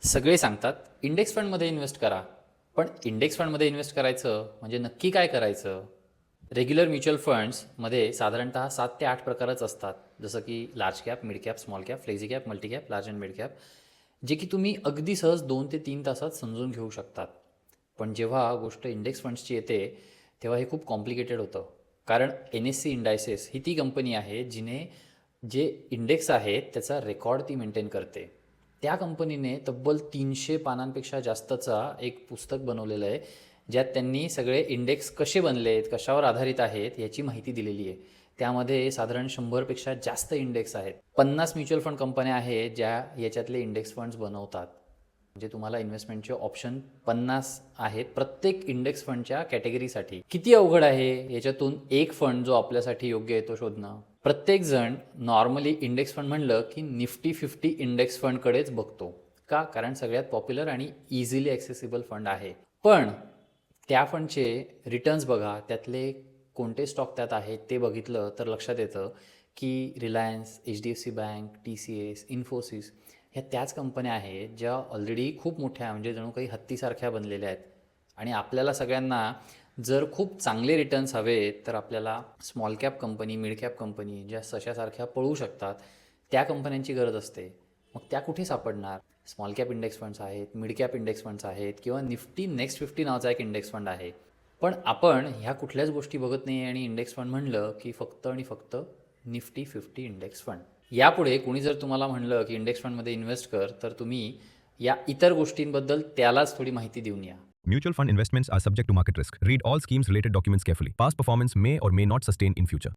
सगळे सांगतात इंडेक्स फंडमध्ये इन्व्हेस्ट करा, पण इंडेक्स फंडमध्ये इन्व्हेस्ट करायचं म्हणजे नक्की काय करायचं? रेग्युलर म्युच्युअल फंड्समध्ये साधारणतः 7 ते 8 प्रकारच असतात, जसं की large cap, mid cap, small cap, flexi cap, multi cap, large and mid cap, जे की तुम्ही अगदी सहज 2 ते 3 तासात समजून घेऊ शकतात. पण जेव्हा गोष्ट इंडेक्स फंड्सची येते तेव्हा हे खूप कॉम्प्लिकेटेड होतं. कारण NSE इंडायसेस ही ती कंपनी आहे जिने जे इंडेक्स आहेत त्याचा रेकॉर्ड ती मेंटेन करते. त्या कंपनीने तब्बल 300 पानांपेक्षा जास्तचा एक पुस्तक बनवलेलं आहे, ज्यात त्यांनी सगळे इंडेक्स कसे बनलेत, कशावर आधारित आहेत याची माहिती दिलेली आहे. त्यामध्ये साधारण 100पेक्षा जास्त इंडेक्स आहेत. 50 म्युच्युअल फंड कंपन्या आहेत ज्या याच्यातले इंडेक्स फंड्स बनवतात. म्हणजे तुम्हाला इन्व्हेस्टमेंटचे ऑप्शन 50 आहेत प्रत्येक इंडेक्स फंडच्या कॅटेगरीसाठी. किती अवघड आहे याच्यातून एक फंड जो आपल्यासाठी योग्य आहे तो शोधणं. प्रत्येक जण नॉर्मली इंडेक्स फंड म्हणलं की निफ्टी 50 इंडेक्स फंडकडेच बघतो. का? कारण सगळ्यात पॉप्युलर आणि इझिली ॲक्सेसिबल फंड आहे. पण त्या फंडचे रिटर्न्स बघा, त्यातले कोणते स्टॉक त्यात आहेत ते बघितलं तर लक्षात येतं की Reliance, HDFC bank, TCS, Infosys ह्या त्याच कंपन्या आहेत ज्या ऑलरेडी खूप मोठ्या म्हणजे जणू काही हत्तीसारख्या बनलेल्या आहेत. आणि आपल्याला सगळ्यांना जर खूप चांगले रिटर्न्स हवे तर आपल्याला small cap company, mid cap company ज्या सशासारख्या पळू शकतात त्या कंपन्यांची गरज असते. मग त्या कुठे सापडणार? स्मॉल कॅप इंडेक्स फंड्स आहेत, मिड कॅप इंडेक्स फंड्स आहेत किंवा निफ्टी नेक्स्ट 50 नावाचा एक इंडेक्स फंड आहे. पण आपण ह्या कुठल्याच गोष्टी बघत नाही आणि इंडेक्स फंड म्हणलं की फक्त आणि फक्त निफ्टी 50 इंडेक्स फंड. यापुढे कोणी जर तुम्हाला म्हणलं की इंडेक्स फंडमध्ये इन्व्हेस्ट कर, तर तुम्ही या इतर गोष्टींबद्दल त्यालाच थोडी माहिती देऊन या. Mutual fund investments are subject to market risk. Read all schemes related documents carefully. Past performance may or may not sustain in future.